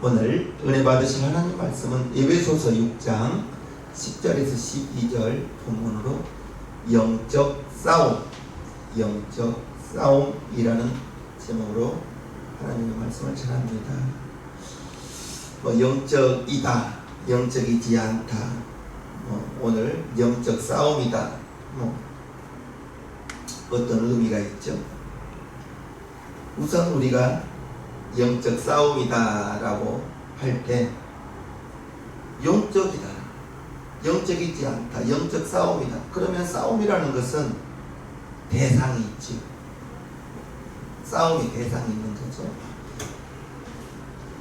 오늘 은혜 받으실 하나님 말씀은 에베소서 6장 10절에서 12절 본문으로 영적 싸움이라는 제목으로 하나님의 말씀을 전합니다. 영적이다, 영적이지 않다, 오늘 영적 싸움이다, 어떤 의미가 있죠? 우선 우리가 영적 싸움이다 라고 할 때 영적이다, 영적이지 않다, 영적 싸움이다. 그러면 싸움이라는 것은 대상이 있지. 싸움이 대상이 있는 거죠.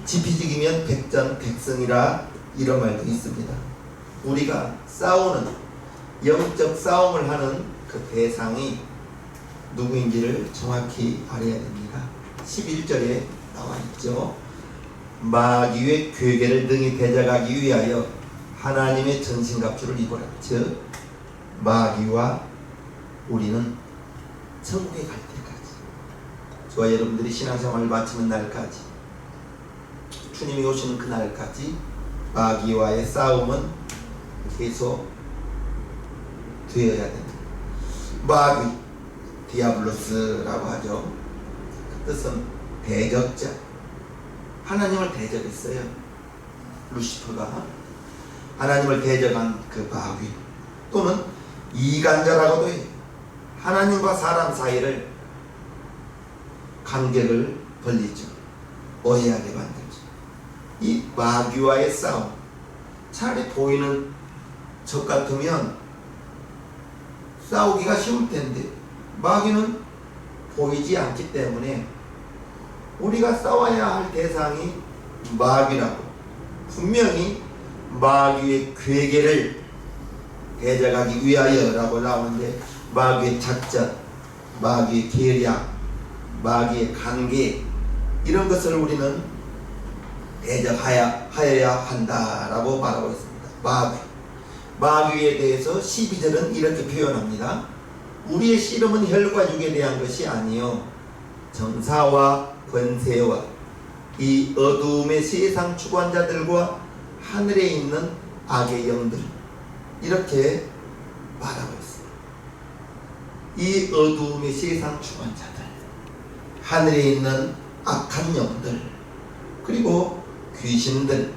지피지기면 백전백승이라 이런 말도 있습니다. 우리가 싸우는 영적 싸움을 하는 그 대상이 누구인지를 정확히 알아야 됩니다. 11절에 나와 있죠. 마귀의 괴계를 등이 대적하기 위하여 하나님의 전신갑주를 입어라. 즉 마귀와 우리는 천국에 갈 때까지, 저와 여러분들이 신앙생활을 마치는 날까지, 주님이 오시는 그날까지 마귀와의 싸움은 계속 되어야 됩니다. 마귀, 디아블로스라고 하죠. 그 뜻은 대적자, 하나님을 대적했어요. 루시퍼가 하나님을 대적한 그 마귀, 또는 이간자라고도 해요. 하나님과 사람 사이를 간격을 벌리죠. 오해하게 만들죠. 이 마귀와의 싸움, 차라리 보이는 적 같으면 싸우기가 쉬울 텐데 마귀는 보이지 않기 때문에 우리가 싸워야 할 대상이 마귀라고, 분명히 마귀의 괴계를 대적하기 위하여라고 나오는데, 마귀의 작전, 마귀의 계략, 마귀의 관계, 이런 것을 우리는 대적하여야 한다라고 말하고 있습니다. 마귀에 대해서 12절은 이렇게 표현합니다. 우리의 씨름은 혈과 육에 대한 것이 아니요 정사와 권세와 이 어두움의 세상 주관자들과 하늘에 있는 악의 영들, 이렇게 말하고 있습니다. 이 어두움의 세상 주관자들, 하늘에 있는 악한 영들, 그리고 귀신들,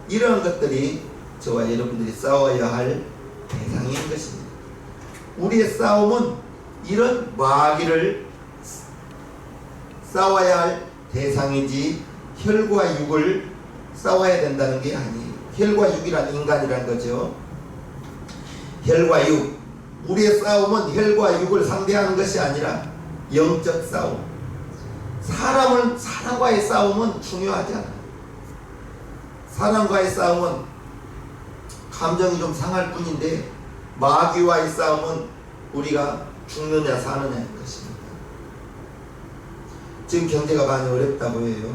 이러한 것들이 저와 여러분들이 싸워야 할 대상인 것입니다. 우리의 싸움은 이런 마귀를 싸워야 할 대상이지 혈과 육을 싸워야 된다는 게 아니에요. 혈과 육이란 인간이란 거죠. 혈과 육, 우리의 싸움은 혈과 육을 상대하는 것이 아니라 영적 싸움. 사람과의 싸움은 중요하지 않아요. 사람과의 싸움은 감정이 좀 상할 뿐인데, 마귀와의 싸움은 우리가 죽느냐 사느냐인 것입니다. 지금 경제가 많이 어렵다고 해요.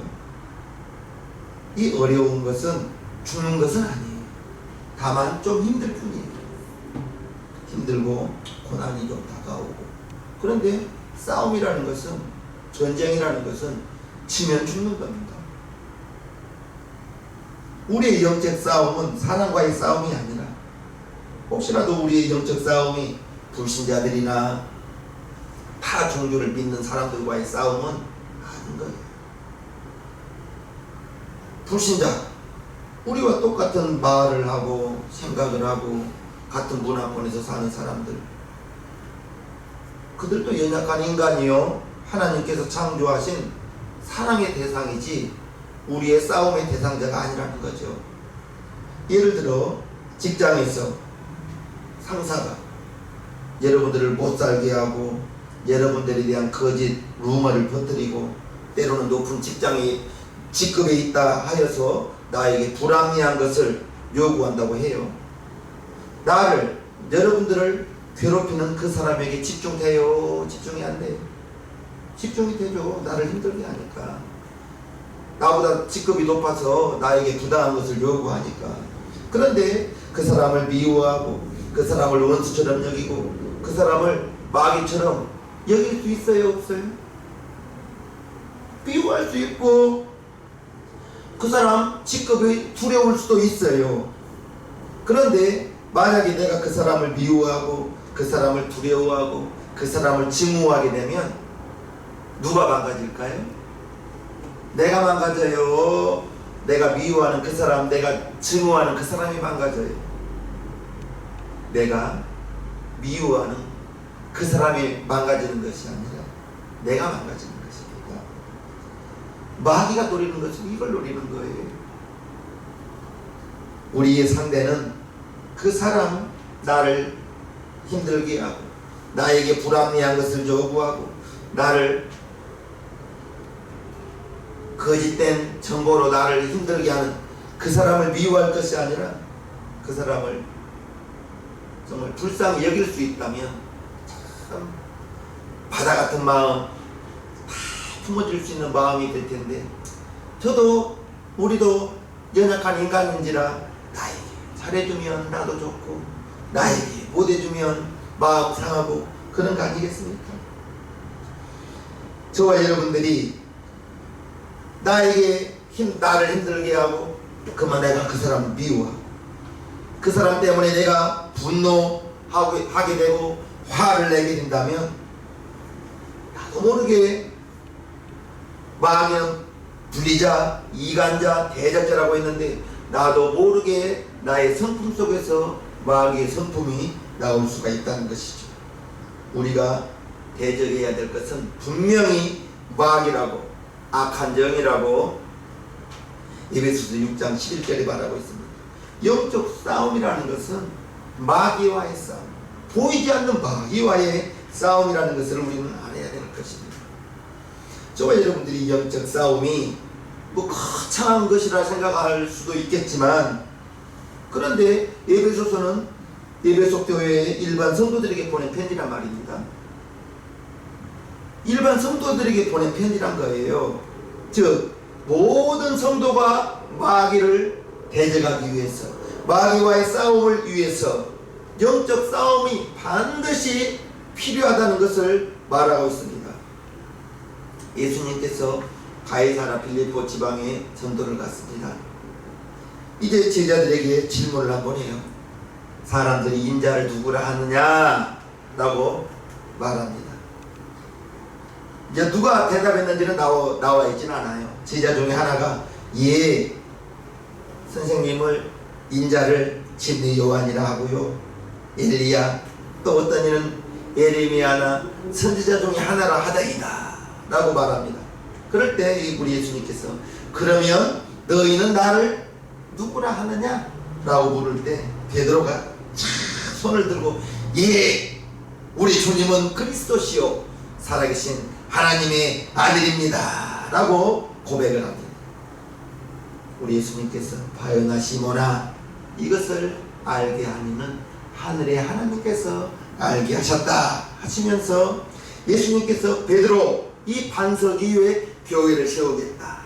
이 어려운 것은 죽는 것은 아니에요. 다만 좀 힘들 뿐이에요. 힘들고 고난이 좀 다가오고. 그런데 싸움이라는 것은, 전쟁이라는 것은 지면 죽는 겁니다. 우리의 영적 싸움은 사람과의 싸움이 아니라, 혹시라도 우리의 영적 싸움이 불신자들이나 타 종교를 믿는 사람들과의 싸움은 아닌 거예요. 불신자, 우리와 똑같은 말을 하고 생각을 하고 같은 문화권에서 사는 사람들, 그들도 연약한 인간이요 하나님께서 창조하신 사랑의 대상이지 우리의 싸움의 대상자가 아니라는 거죠. 예를 들어 직장에서 상사가 여러분들을 못살게 하고 여러분들에 대한 거짓 루머를 퍼뜨리고 때로는 높은 직급에 있다 하여서 나에게 불합리한 것을 요구한다고 해요. 여러분들을 괴롭히는 그 사람에게 집중돼요? 집중이 안 돼요? 집중이 되죠. 나를 힘들게 하니까. 나보다 직급이 높아서 나에게 부당한 것을 요구하니까. 그런데 그 사람을 미워하고 그 사람을 원수처럼 여기고 그 사람을 마귀처럼 여길 수 있어요? 없어요? 미워할 수 있고 그 사람 직급이 두려울 수도 있어요. 그런데 만약에 내가 그 사람을 미워하고 그 사람을 두려워하고 그 사람을 증오하게 되면 누가 망가질까요? 내가 망가져요. 내가 미워하는 그 사람, 내가 증오하는 그 사람이 망가져요. 내가 미워하는 그 사람이 망가지는 것이 아니라 내가 망가지는 것입니다. 마귀가 노리는 것은 이걸 노리는 거예요. 우리의 상대는 그 사람, 나를 힘들게 하고 나에게 불합리한 것을 요구하고 나를 거짓된 정보로 나를 힘들게 하는 그 사람을 미워할 것이 아니라 그 사람을 정말 불쌍히 여길 수 있다면 참 바다 같은 마음 다 품어줄 수 있는 마음이 될 텐데, 우리도 연약한 인간인지라 나에게 잘해주면 나도 좋고 나에게 못해주면 마음 상하고 그런 거 아니겠습니까? 저와 여러분들이 나를 힘들게 하고 그만 내가 그 사람을 미워하고 그 사람 때문에 내가 분노하게 되고 화를 내게 된다면 나도 모르게 마귀는 불리자, 이간자, 대적자라고 했는데 나도 모르게 나의 성품 속에서 마귀의 성품이 나올 수가 있다는 것이죠. 우리가 대적해야 될 것은 분명히 마귀라고, 악한 영이라고 에베소서 6장 11절에 말하고 있습니다. 영적 싸움이라는 것은 마귀와의 싸움, 보이지 않는 마귀와의 싸움이라는 것을 우리는 알아야 될 것입니다. 저와 여러분들이 영적 싸움이 거창한 것이라 생각할 수도 있겠지만, 그런데 에베소서는 에베소 교회의 일반 성도들에게 보낸 편지란 말입니다. 일반 성도들에게 보낸 편지란 거예요. 즉 모든 성도가 마귀를 대적하기 위해서, 마귀와의 싸움을 위해서 영적 싸움이 반드시 필요하다는 것을 말하고 있습니다. 예수님께서 가이사랴 필리포 지방에 전도를 갔습니다. 이제 제자들에게 질문을 한번 해요. 사람들이 인자를 누구라 하느냐? 라고 말합니다. 이제 누가 대답했는지는 나와 있지는 않아요. 제자 중에 하나가 선생님을 인자를 진리 요한이라 하고요, 엘리야, 또 어떤 이는 에레미야나 선지자 중에 하나라 하다이다 라고 말합니다. 그럴 때 우리 예수님께서 그러면 너희는 나를 누구라 하느냐? 라고 물을 때 베드로가 손을 들고 우리 주님은 그리스도시요 살아계신 하나님의 아들입니다 라고 고백을 합니다. 우리 예수님께서 바요나 시몬아, 이것을 알게 하니는 하늘의 하나님께서 알게 하셨다 하시면서 예수님께서 베드로, 이 반석 위에 교회를 세우겠다,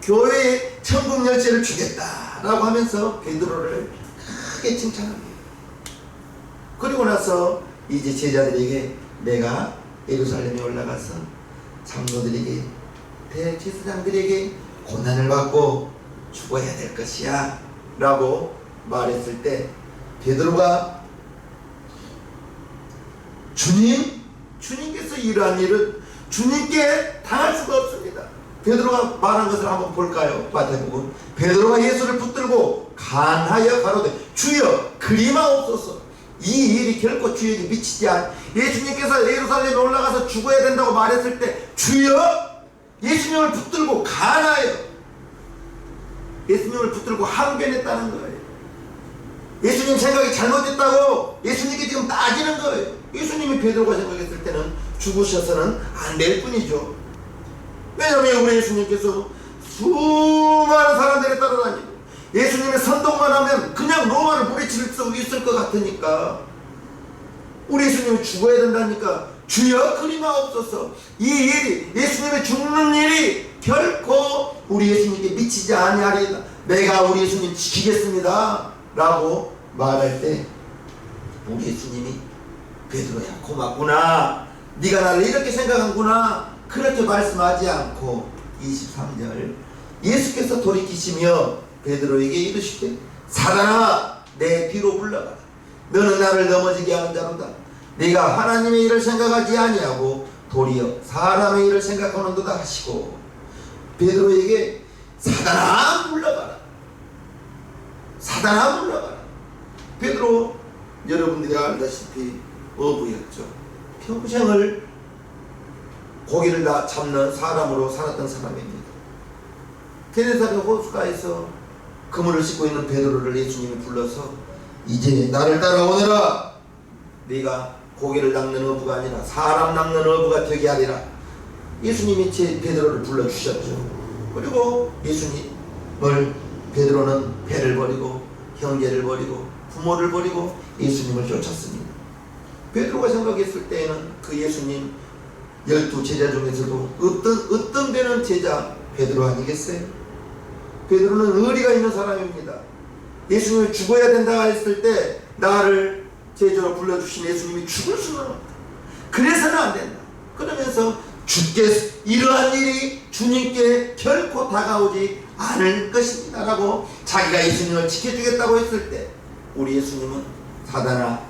교회에 천국 열쇠를 주겠다 라고 하면서 베드로를 크게 칭찬합니다. 그리고 나서 이제 제자들에게 내가 예루살렘에 올라가서 장로들에게, 대제사장들에게 고난을 받고 죽어야 될 것이야 라고 말했을 때 베드로가 주님께서 이러한 일은 주님께 당할 수가 없습니다. 베드로가 말한 것을 한번 볼까요? 마태복음. 베드로가 예수를 붙들고 간하여 가로되 주여 그리마옵소서. 이 일이 결코 주에게 미치지 않. 예수님께서 예루살렘에 올라가서 죽어야 된다고 말했을 때 주여, 예수님을 붙들고 간하여, 예수님을 붙들고 항변했다는 거예요. 예수님 생각이 잘못됐다고 예수님께 지금 따지는 거예요. 예수님이 베드로가 생각했을 때는 죽으셔서는 안 될 뿐이죠. 왜냐하면 우리 예수님께서 수많은 사람들에 따라다니고 예수님의 선동만 하면 그냥 로마를 물리칠 수 있을 것 같으니까 우리 예수님이 죽어야 된다니까 주여 그리마옵소서. 이 일이, 예수님의 죽는 일이 결코 우리 예수님께 미치지 아니하리이다. 내가 우리 예수님 지키겠습니다 라고 말할 때 우리 예수님이 베드로야 고맙구나, 네가 나를 이렇게 생각하구나, 그렇게 말씀하지 않고 23절 예수께서 돌이키시며 베드로에게 이르시되 사단아 내 뒤로 물러가라. 너는 나를 넘어지게 하는 자로다. 네가 하나님의 일을 생각하지 아니하고 도리어 사람의 일을 생각하는도다 하시고 베드로에게 사단아 물러가라. 사단아 물러가라. 베드로 여러분들이 알다시피 어부였죠. 평생을 고기를 다 잡는 사람으로 살았던 사람입니다. 게네사렛 호숫가에서 그물을 씻고 있는 베드로를 예수님이 불러서 이제 나를 따라오너라. 네가 고기를 낚는 어부가 아니라 사람 낚는 어부가 되게 하리라. 예수님이 제 베드로를 불러주셨죠. 그리고 예수님을 베드로는 배를 버리고 형제를 버리고 부모를 버리고 예수님을 쫓았습니다. 베드로가 생각했을 때에는 그 예수님 12 제자 중에서도 어떤 데는 제자 베드로 아니겠어요? 베드로는 의리가 있는 사람입니다. 예수님을 죽어야 된다 했을 때 나를 제자로 불러주신 예수님이 죽을 수는 없다. 그래서는 안 된다. 그러면서 이러한 일이 주님께 결코 다가오지 않을 것입니다 라고 자기가 예수님을 지켜주겠다고 했을 때 우리 예수님은 사단아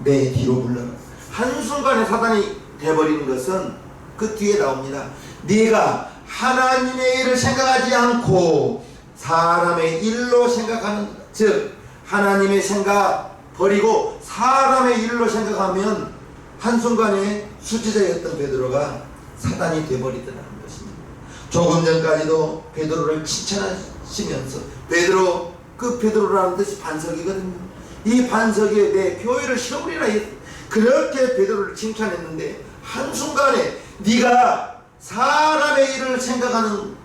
내 뒤로 물러라. 한순간에 사단이 돼버리는 것은 그 뒤에 나옵니다. 네가 하나님의 일을 생각하지 않고 사람의 일로 생각하는, 즉 하나님의 생각 버리고 사람의 일로 생각하면 한순간에 수지자였던 베드로가 사단이 돼버리더라는 것입니다. 조금 전까지도 베드로를 칭찬하시면서 베드로, 그 베드로라는 뜻이 반석이거든요. 이 반석에 내 교회를 세우리라 그렇게 베드로를 칭찬했는데 한순간에 네가 사람의 일을 생각하는,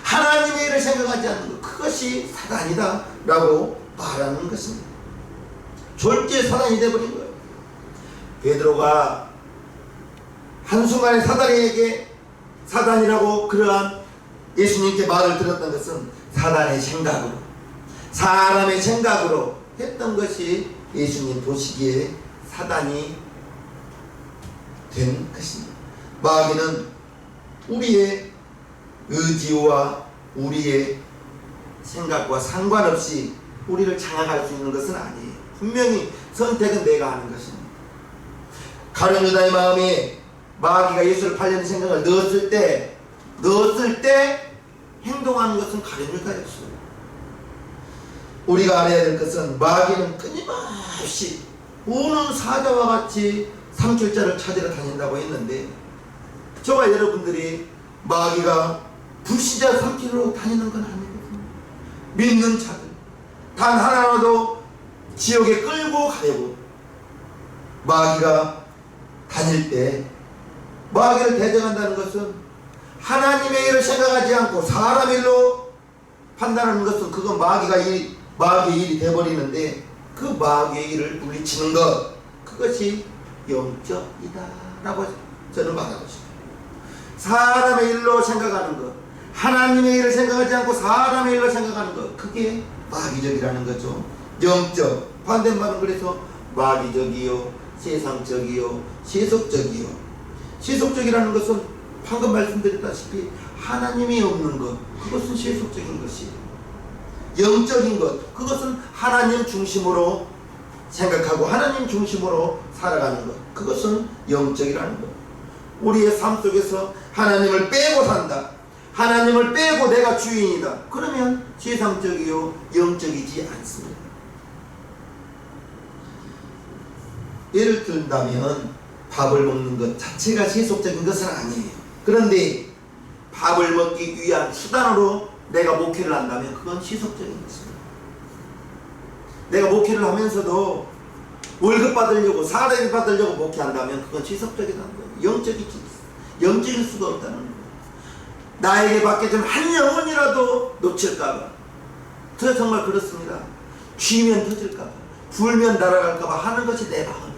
하나님의 일을 생각하지 않는 것, 그것이 사단이다 라고 말하는 것입니다. 졸지에 사단이 되어버린 거예요. 베드로가 한순간에 사단에게 사단이라고 그러한 예수님께 말을 들었던 것은 사단의 생각으로, 사람의 생각으로 했던 것이 예수님 보시기에 사단이 된 것입니다. 마귀는 우리의 의지와 우리의 생각과 상관없이 우리를 장악할 수 있는 것은 아니에요. 분명히 선택은 내가 하는 것입니다. 가룟 유다의 마음에 마귀가 예수를 팔려는 생각을 넣었을 때 행동하는 것은 가룟 유다였어요. 우리가 알아야 될 것은 마귀는 끊임없이 우는 사자와 같이 삼킬자를 찾으러 다닌다고 했는데 저와 여러분들이 마귀가 불신자 삼키러 다니는 건 아니거든요. 믿는 자들 단 하나라도 지옥에 끌고 가려고 마귀가 다닐 때 마귀를 대적한다는 것은 하나님의 일을 생각하지 않고 사람의 일로 판단하는 것은 그건 마귀의 일이 되어버리는데 그 마귀의 일을 물리치는 것, 그것이 영적이다 라고 저는 말하고 싶어요. 사람의 일로 생각하는 것, 하나님의 일을 생각하지 않고 사람의 일로 생각하는 것, 그게 마귀적이라는 거죠. 영적, 반대말은 그래서 마귀적이요, 세상적이요, 세속적이요. 세속적이라는 것은 방금 말씀드렸다시피 하나님이 없는 것, 그것은 세속적인 것이에요. 영적인 것, 그것은 하나님 중심으로 생각하고 하나님 중심으로 살아가는 것, 그것은 영적이라는 것. 우리의 삶 속에서 하나님을 빼고 산다, 하나님을 빼고 내가 주인이다, 그러면 세상적이요 영적이지 않습니다. 예를 든다면 밥을 먹는 것 자체가 세속적인 것은 아니에요. 그런데 밥을 먹기 위한 수단으로 내가 목회를 한다면 그건 세속적인 것입니다. 내가 목회를 하면서도 월급 받으려고, 사례비 받으려고 목회한다면 그건 세속적이라는 거예요. 영적일 수가 없다는 거예요. 나에게 맡겨진 한 영혼이라도 놓칠까봐, 저 정말 그렇습니다. 쥐면 터질까봐, 불면 날아갈까봐 하는 것이 내 마음이에요.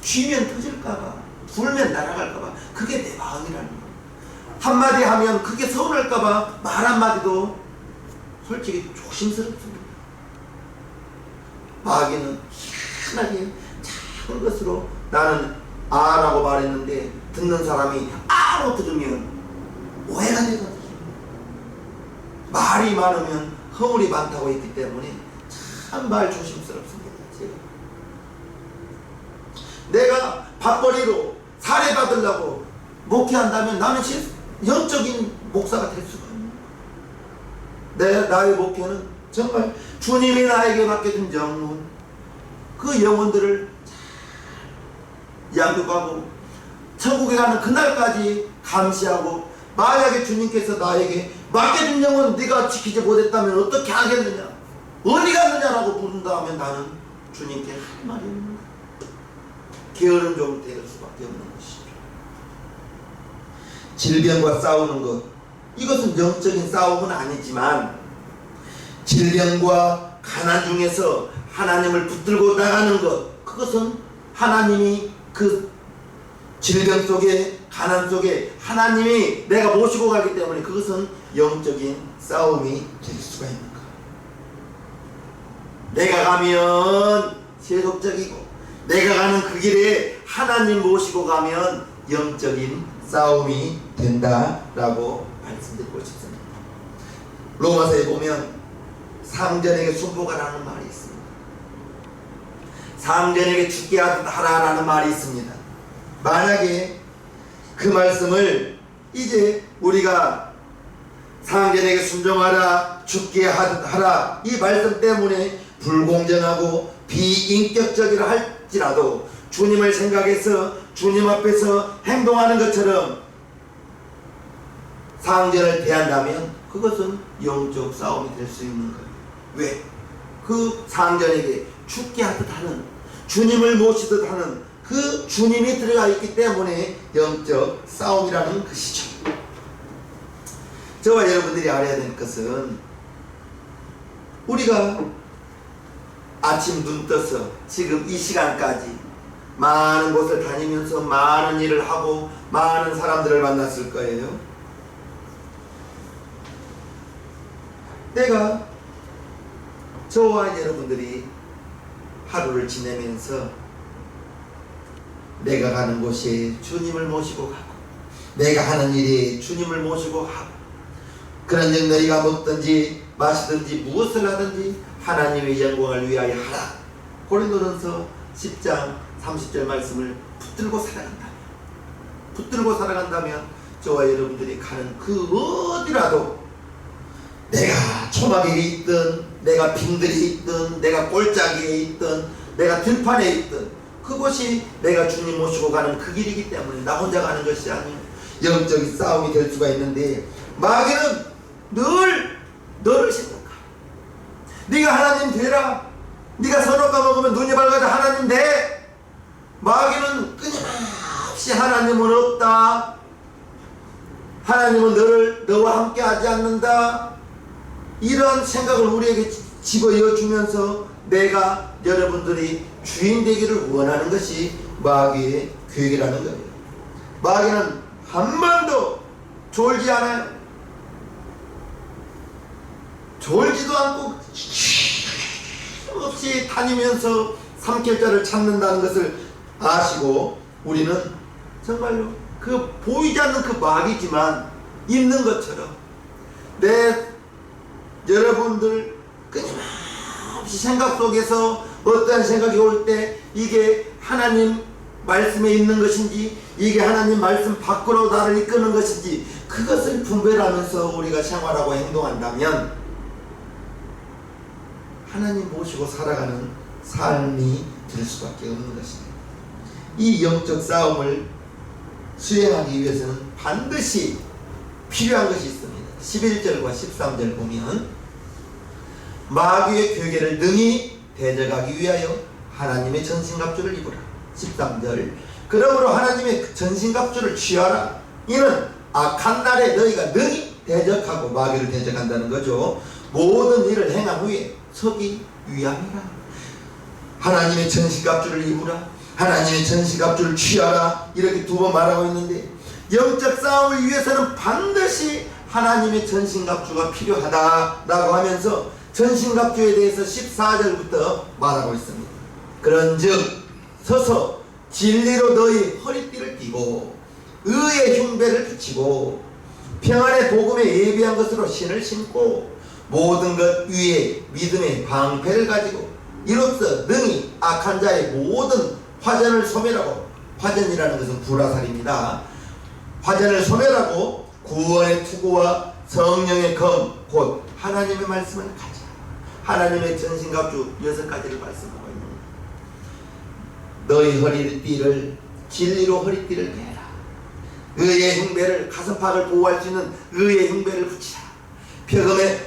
쥐면 터질까봐, 불면 날아갈까봐, 그게 내 마음이라는 거예요. 한마디 하면 그게 서운할까봐 말 한마디도 솔직히 조심스럽습니다. 마귀는 희한하게 작은 것으로 나는 아라고 말했는데 듣는 사람이 아로 들으면 오해가 되거든. 말이 많으면 허물이 많다고 했기 때문에 참 말 조심스럽습니다. 내가 밥벌이로 살해받으려고 목회한다면 나는 영적인 목사가 될 수가 없는, 나의 목회는 정말 주님이 나에게 맡겨준 영혼, 그 영혼들을 잘 양육하고 천국에 가는 그날까지 감시하고, 만약에 주님께서 나에게 맡겨준 영혼 네가 지키지 못했다면 어떻게 하겠느냐, 어디 갔느냐라고 부른다면 나는 주님께 할 말이 없는 거야. 게으른 종 될 수밖에 없는 것이죠. 질병과 싸우는 것, 이것은 영적인 싸움은 아니지만 질병과 가난 중에서 하나님을 붙들고 나가는 것, 그것은 하나님이 그 질병 속에 가난 속에 하나님이 내가 모시고 가기 때문에 그것은 영적인 싸움이 될 수가 있는 거야. 내가 가면 세속적이고 내가 가는 그 길에 하나님 모시고 가면 영적인 싸움이 된다라고 말씀드리고 싶습니다. 로마서에 보면 상전에게 순복하라는 말이 있습니다. 상전에게 죽게 하라라는 말이 있습니다. 만약에 그 말씀을 이제 우리가 상전에게 순종하라, 죽게 하라, 이 말씀 때문에 불공정하고 비인격적이라 할지라도 주님을 생각해서 주님 앞에서 행동하는 것처럼 상전을 대한다면 그것은 영적 싸움이 될 수 있는 거예요. 왜? 그 상전에게 죽게 하듯 하는, 주님을 모시듯 하는 그 주님이 들어가 있기 때문에 영적 싸움이라는 것이죠. 저와 여러분들이 알아야 될 것은, 우리가 아침 눈 떠서 지금 이 시간까지 많은 곳을 다니면서 많은 일을 하고 많은 사람들을 만났을 거예요. 내가, 저와 여러분들이 하루를 지내면서 내가 가는 곳에 주님을 모시고 가고, 내가 하는 일에 주님을 모시고 하고, 그런즉 너희가 먹든지 마시든지 무엇을 하든지 하나님의 영광을 위하여 하라. 고린도전서 10장 30절 말씀을 붙들고 살아간다면 저와 여러분들이 가는 그 어디라도, 내가 초막에 있든 내가 빙들에 있든 내가 꼴짜기에 있든 내가 들판에 있든 그곳이 내가 주님 모시고 가는 그 길이기 때문에 나 혼자 가는 것이 아니에요. 영적인 싸움이 될 수가 있는데, 마귀는 너를 생각하. 네가 하나님 되라. 네가 선악과 먹으면 눈이 밝아져 하나님 돼. 마귀는 끊임없이 하나님은 없다, 하나님은 너와 함께 하지 않는다, 이런 생각을 우리에게 집어넣어 주면서 내가 여러분들이 주인 되기를 원하는 것이 마귀의 계획이라는 거예요. 마귀는 한 번도 졸지 않아요. 졸지도 않고 없이 다니면서 삼킬자를 찾는다는 것을 아시고, 우리는 정말로 그 보이지 않는 그 마귀지만 있는 것처럼 여러분들 끊임없이 생각 속에서 어떠한 생각이 올 때 이게 하나님 말씀에 있는 것인지 이게 하나님 말씀 밖으로 나를 이끄는 것인지 그것을 분별하면서 우리가 생활하고 행동한다면 하나님 모시고 살아가는 삶이 될 수밖에 없는 것입니다. 이 영적 싸움을 수행하기 위해서는 반드시 필요한 것이 있습니다. 11절과 13절 보면, 마귀의 괴계를 능히 대적하기 위하여 하나님의 전신갑주를 입으라. 13절, 그러므로 하나님의 전신갑주를 취하라. 이는 악한 날에 너희가 능히 대적하고, 마귀를 대적한다는 거죠. 모든 일을 행한 후에 서기 위함이라. 하나님의 전신갑주를 입으라, 하나님의 전신갑주를 취하라, 이렇게 두 번 말하고 있는데, 영적 싸움을 위해서는 반드시 하나님의 전신갑주가 필요하다라고 하면서 전신갑주에 대해서 14절부터 말하고 있습니다. 그런즉 서서 진리로 너희 허리띠를 띠고 의의 흉배를 붙이고 평안의 복음에 예비한 것으로 신을 신고 모든 것 위에 믿음의 방패를 가지고 이로써 능히 악한 자의 모든 화전을 소멸하고, 화전이라는 것은 불화살입니다. 화전을 소멸하고 구원의 투구와 성령의 검 곧 하나님의 말씀을 가지라. 하나님의 전신갑주 6가지를 말씀하고 있는 거예요. 너희 허리띠를 진리로 허리띠를 매라. 의의 흉배를, 가슴팍을 보호할 수 있는 의의 흉배를 붙이라.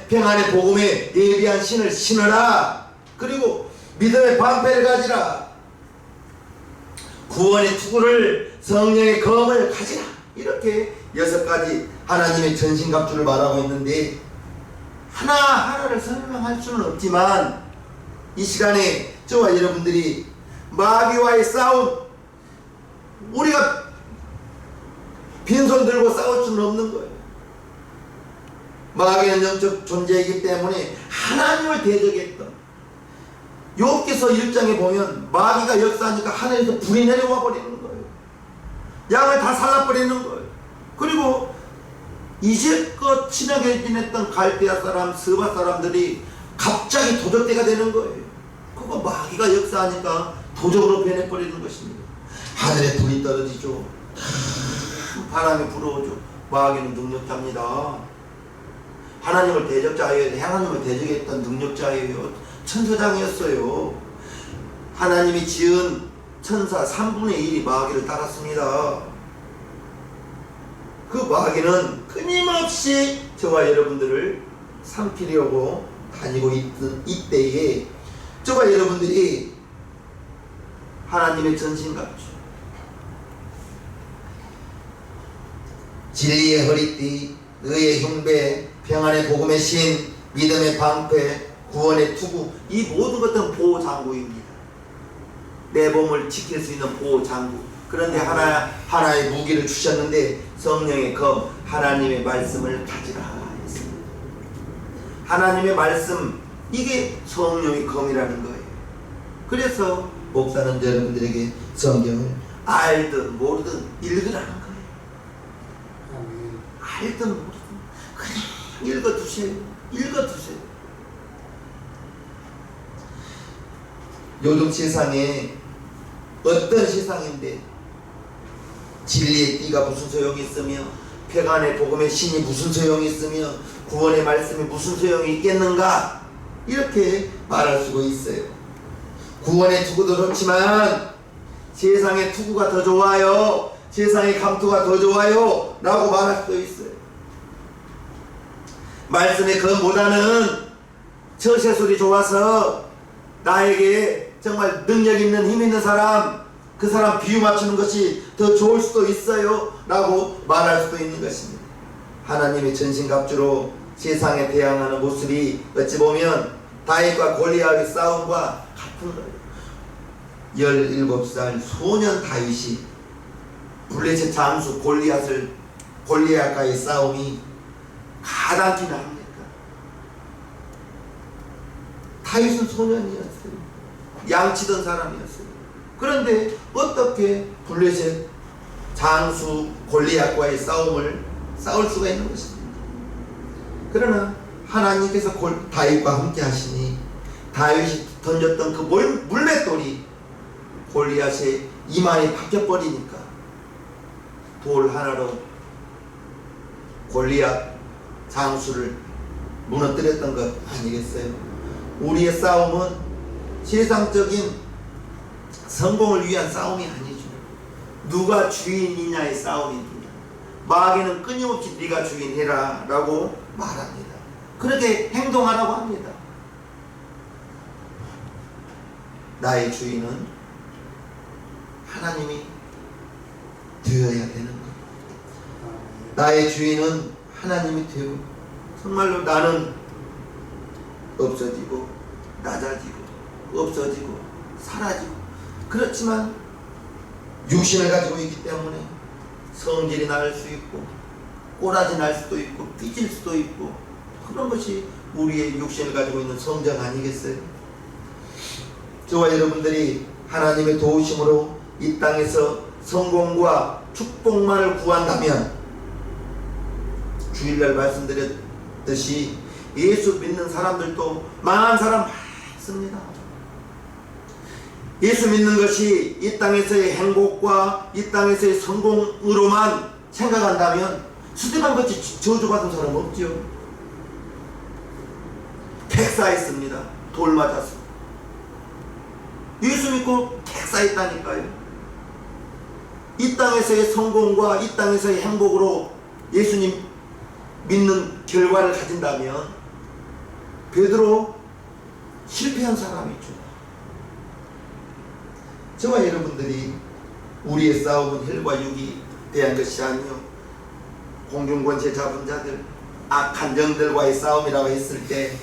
평안의 복음에 예비한 신을 신으라. 그리고 믿음의 방패를 가지라. 구원의 투구를, 성령의 검을 가지라. 이렇게 6가지 하나님의 전신갑주를 말하고 있는데, 하나하나를 설명할 수는 없지만 이 시간에 저와 여러분들이 마귀와의 싸움, 우리가 빈손 들고 싸울 수는 없는 거예요. 마귀는 영적 존재이기 때문에 하나님을 대적했던, 욥기서 1장에 보면 마귀가 역사하니까 하늘에서 불이 내려와 버리는 거예요. 양을 다 살라버리는 거예요. 그리고 이제껏 친하게 지냈던 갈대아 사람, 스바 사람들이 갑자기 도적대가 되는 거예요. 그거 마귀가 역사하니까 도적으로 변해버리는 것입니다. 하늘에 불이 떨어지죠. 바람이 불어오죠. 마귀는 능력자입니다. 하나님을 대적자예요. 하나님을 대적했던 능력자예요. 천사장이었어요. 하나님이 지은 천사 3분의 1이 마귀를 따랐습니다. 그 마귀는 끊임없이 저와 여러분들을 삼키려고 다니고 있던 이때에 저와 여러분들이 하나님의 전신갑주, 진리의 허리띠, 의의 흉배, 평안의 복음의 신, 믿음의 방패, 구원의 투구, 이 모든 것들은 보호장구입니다. 내 몸을 지킬 수 있는 보호장구. 그런데 하나의 무기를 주셨는데, 성령의 검, 하나님의 말씀을 가지라 했습니다. 하나님의 말씀, 이게 성령의 검이라는 거예요. 그래서 목사는 여러분들에게 성경을 알든 모르든 읽으라는 거예요. 알든 모르든 그냥 읽어두세요. 읽어두세요. 요즘 세상에 어떤 세상인데 진리의 띠가 무슨 소용이 있으며, 평안의 복음의 신이 무슨 소용이 있으며, 구원의 말씀이 무슨 소용이 있겠는가, 이렇게 말할 수가 있어요. 구원의 투구도 좋지만 세상의 투구가 더 좋아요, 세상의 감투가 더 좋아요 라고 말할 수도 있어요. 말씀의 검보다는 저 새술이 좋아서 나에게 정말 능력 있는 힘 있는 사람, 그 사람 비유 맞추는 것이 더 좋을 수도 있어요 라고 말할 수도 있는 것입니다. 하나님의 전신갑주로 세상에 대항하는 모습이 어찌 보면 다윗과 골리앗의 싸움과 같은 거예요. 17살 소년 다윗이 블레셋 장수 골리앗과의 싸움이 가당키나 합니까? 다윗은 소년이었어요. 양치던 사람이었어요. 그런데 어떻게 블레셋 장수 골리앗과의 싸움을 싸울 수가 있는 것입니다. 그러나 하나님께서 다윗과 함께 하시니 다윗이 던졌던 그 물맷돌이 골리앗의 이마에 박혀버리니까 돌 하나로 골리앗 장수를 무너뜨렸던 것 아니겠어요? 우리의 싸움은 세상적인 성공을 위한 싸움이 아니죠. 누가 주인이냐의 싸움입니다. 마귀는 끊임없이 네가 주인해라 라고 말합니다. 그렇게 행동하라고 합니다. 나의 주인은 하나님이 되어야 되는 것. 나의 주인은 하나님이 되고, 정말로 나는 없어지고 낮아지고 없어지고 사라지고, 그렇지만 육신을 가지고 있기 때문에 성질이 날 수 있고 꼬라지 날 수도 있고 삐질 수도 있고, 그런 것이 우리의 육신을 가지고 있는 성장 아니겠어요? 저와 여러분들이 하나님의 도우심으로 이 땅에서 성공과 축복만을 구한다면 주일날 말씀드렸듯이 예수 믿는 사람들도 망한 사람 많습니다. 예수 믿는 것이 이 땅에서의 행복과 이 땅에서의 성공으로만 생각한다면 스데반같이 저주받은 사람 없죠. 객사했습니다. 돌 맞아서. 예수 믿고 객사했다니까요. 이 땅에서의 성공과 이 땅에서의 행복으로 예수님 믿는 결과를 가진다면 베드로 실패한 사람이죠. 저와 여러분들이 우리의 싸움은 혈과 육이 대한 것이 아니요 공중권세 잡은 자들, 악한 영들과의 싸움이라고 했을 때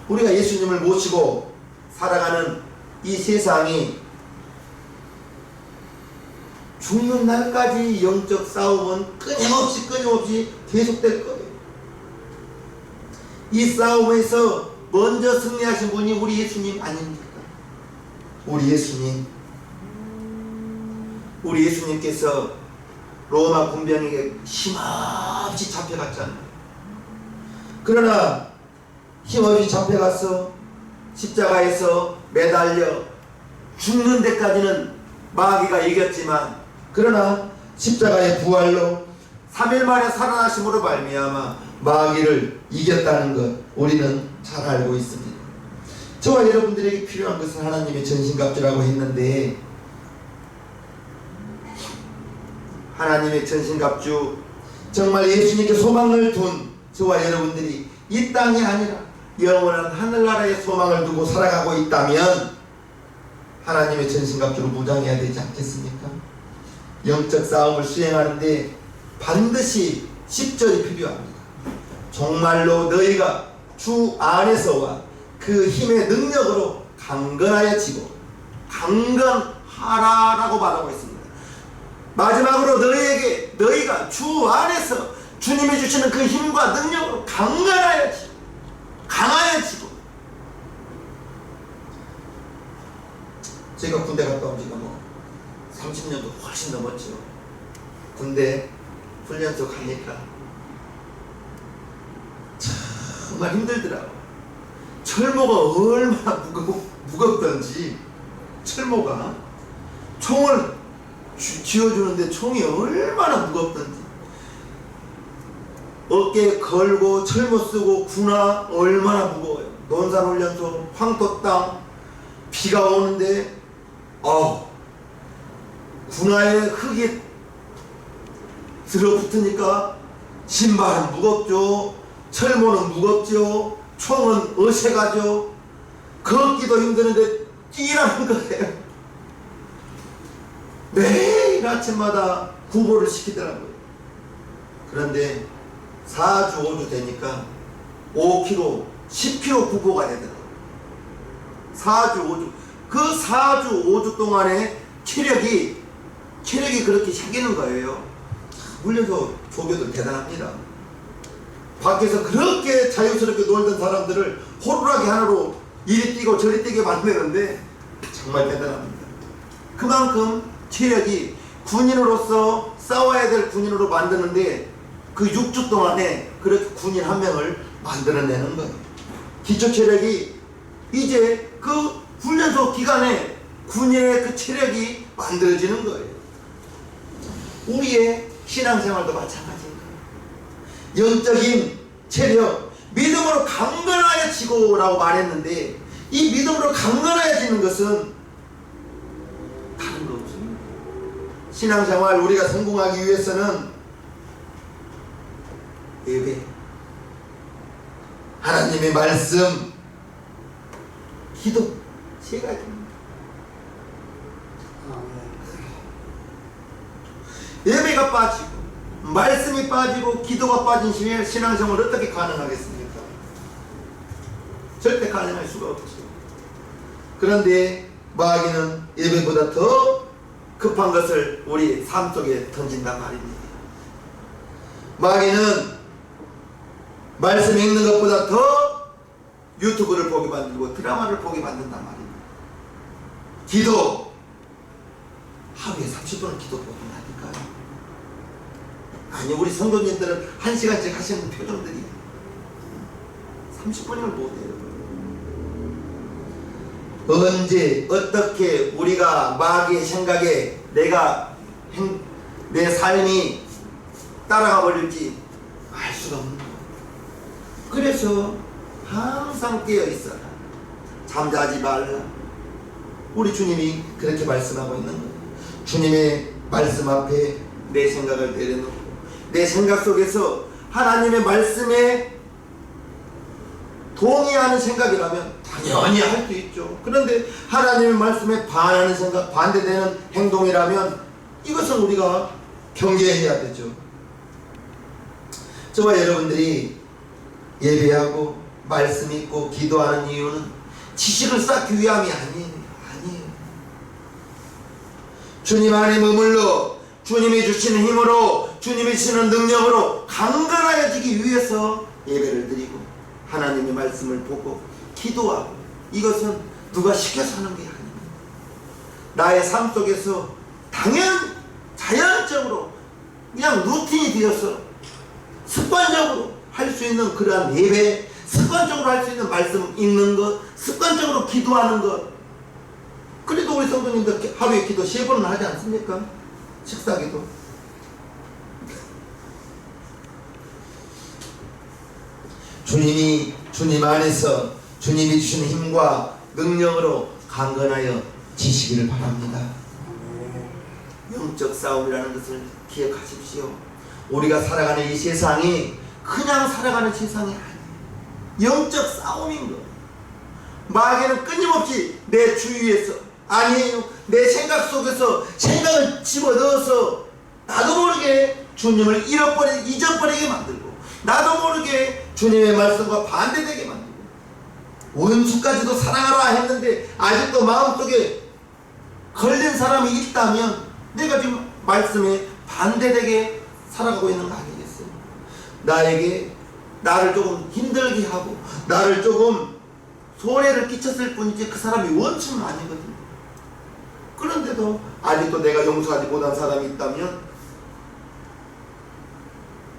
우리가 예수님을 모시고 살아가는 이 세상이 죽는 날까지 영적 싸움은 끊임없이 계속될 거예요. 이 싸움에서 먼저 승리하신 분이 우리 예수님 아닙니까? 우리 예수님께서 로마 군병에게 힘없이 잡혀갔잖아요. 그러나 힘없이 잡혀가서 십자가에서 매달려 죽는 데까지는 마귀가 이겼지만, 그러나 십자가의 부활로 3일 만에 살아나심으로 말미암아 마귀를 이겼다는 것 우리는 잘 알고 있습니다. 저와 여러분들에게 필요한 것은 하나님의 전신갑주라고 했는데, 하나님의 전신갑주, 정말 예수님께 소망을 둔 저와 여러분들이 이 땅이 아니라 영원한 하늘나라에 소망을 두고 살아가고 있다면 하나님의 전신갑주로 무장해야 되지 않겠습니까? 영적 싸움을 수행하는데 반드시 10절이 필요합니다. 정말로 너희가 주 안에서와 그 힘의 능력으로 강건하여 지고 강건하라라고 말하고 있습니다. 마지막으로 너희가 주 안에서 주님이 주시는 그 힘과 능력으로 강건하여 지고 강하여지고. 제가 군대 갔다 온 지가 30년도 훨씬 넘었죠. 군대 훈련소 가니까 정말 힘들더라고. 철모가 얼마나 무겁던지, 철모가 총을 쥐어주는데 총이 얼마나 무겁던지, 어깨에 걸고 철모 쓰고 군화 얼마나 무거워요. 논산훈련소 황토 땅 비가 오는데 군화에 흙이 들어붙으니까 신발은 무겁죠. 철모는 무겁죠. 총은 어색하죠. 걷기도 힘드는데 뛰라는 거예요. 매일 아침마다 구보를 시키더라고요. 그런데 4주 5주 되니까 5kg 10kg 구보가 되더라고요. 4주 5주. 그 4주 5주 동안에 체력이 그렇게 생기는 거예요. 훈련소 조교들 대단합니다. 밖에서 그렇게 자유스럽게 놀던 사람들을 호루라기 하나로 이리 뛰고 저리 뛰게 만드는데 정말 대단합니다. 그만큼 체력이 군인으로서 싸워야 될 군인으로 만드는데 그 6주 동안에 그렇게 군인 한 명을 만들어내는 거예요. 기초 체력이 이제 그 훈련소 기간에 군인의 그 체력이 만들어지는 거예요. 우리의 신앙생활도 마찬가지입니다. 영적인 체력, 믿음으로 강건하여지고 라고 말했는데, 이 믿음으로 강건하여지는 것은 다른 거 없습니다. 신앙생활 우리가 성공하기 위해서는 예배, 하나님의 말씀, 기도 세 가지입니다. 예배가 빠지고 말씀이 빠지고 기도가 빠진 시에 신앙생활 어떻게 가능하겠습니까? 절대 가능할 수가 없죠. 그런데 마귀는 예배보다 더 급한 것을 우리 삶 속에 던진단 말입니다. 마귀는 말씀 읽는 것보다 더 유튜브를 보게 만들고 드라마를 보게 만든단 말입니다. 기도 하루에 30분은 기도 보게 만들까요? 아니 우리 성도님들은 1시간씩 하시는 표정들이 30분을 못해요. 언제 어떻게 우리가 마귀의 생각에 내 삶이 따라가 버릴지 알 수가 없는 거예요. 그래서 항상 깨어 있어라. 잠자지 말라. 우리 주님이 그렇게 말씀하고 있는 거예요. 주님의 말씀 앞에 내 생각을 내려놓고 내 생각 속에서 하나님의 말씀에 동의하는 생각이라면 당연히 할 수 있죠. 그런데 하나님의 말씀에 반하는 생각, 반대되는 행동이라면 이것은 우리가 경계해야 되죠. 저와 여러분들이 예배하고 말씀 읽고 기도하는 이유는 지식을 쌓기 위함이 아니에요. 주님 안에 머물러 주님이 주시는 힘으로 주님이 주시는 능력으로 강건하여지기 위해서 예배를 드리고 하나님의 말씀을 보고 기도하고, 이것은 누가 시켜서 하는 게 아닙니다. 나의 삶 속에서 자연적으로 그냥 루틴이 되어서 습관적으로 할 수 있는 그러한 예배, 습관적으로 할 수 있는 말씀 읽는 것, 습관적으로 기도하는 것. 그래도 우리 성도님들 하루에 기도 3번은 하지 않습니까? 식사기도. 주님 안에서 주님이 주시는 힘과 능력으로 강건하여 지시기를 바랍니다. 영적 싸움이라는 것을 기억하십시오. 우리가 살아가는 이 세상이 그냥 살아가는 세상이 아니에요. 영적 싸움인 거예요. 마귀는 끊임없이 내 주위에서, 아니에요, 내 생각 속에서 생각을 집어넣어서 나도 모르게 주님을 잊어버리게 만들고, 나도 모르게 주님의 말씀과 반대되게 만들고, 원수까지도 사랑하라 했는데 아직도 마음속에 걸린 사람이 있다면 내가 지금 말씀에 반대되게 살아가고 있는 거 아니겠어요? 나를 조금 힘들게 하고 나를 조금 손해를 끼쳤을 뿐이지 그 사람이 원수는 아니거든요. 그런데도 아직도 내가 용서하지 못한 사람이 있다면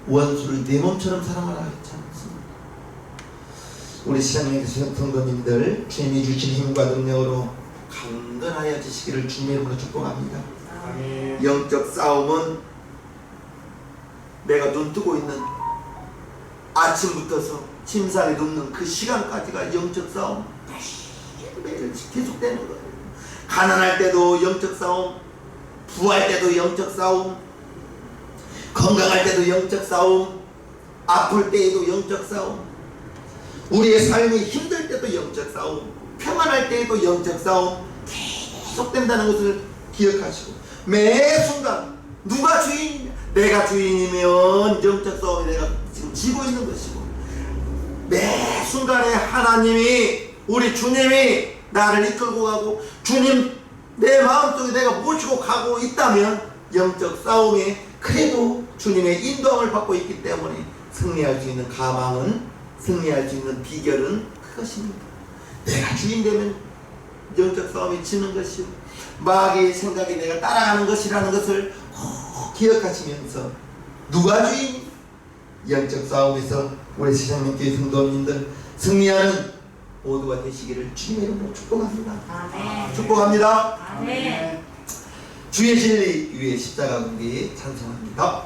원수를 내 몸처럼 사랑하라 했지 않습니까? 우리 시장님의 성도님들, 주님이 주신 힘과 능력으로 강건하여지시기를 주님의 이름으로 축복합니다. 아멘. 영적 싸움은 내가 눈 뜨고 있는 아침부터서 침상에 눕는 그 시간까지가 영적 싸움 매일 계속되는 거예요. 가난할 때도 영적 싸움, 부할 때도 영적 싸움, 건강할 때도 영적 싸움, 아플 때에도 영적 싸움, 우리의 삶이 힘들 때도 영적 싸움, 평안할 때에도 영적 싸움 계속된다는 것을 기억하시고, 매 순간 누가 주인이냐, 내가 주인이면 영적 싸움이 내가 지금 지고 있는 것이고, 매 순간에 하나님이, 우리 주님이 나를 이끌고 가고 주님 내 마음속에 내가 모시고 가고 있다면 영적 싸움에 그래도 주님의 인도함을 받고 있기 때문에 승리할 수 있는 가망은, 승리할 수 있는 비결은 그것입니다. 내가 주인 되면 영적 싸움이 지는 것이요, 마귀의 생각에 내가 따라가는 것이라는 것을 꼭 기억하시면서, 누가 주인? 영적 싸움에서 우리 시장님께 성도님들 승리하는 모두가 되시기를 주님의 이름으로 축복합니다. 아멘. 축복합니다. 아멘. 주의 진리 위에 십자가 군기 찬송합니다.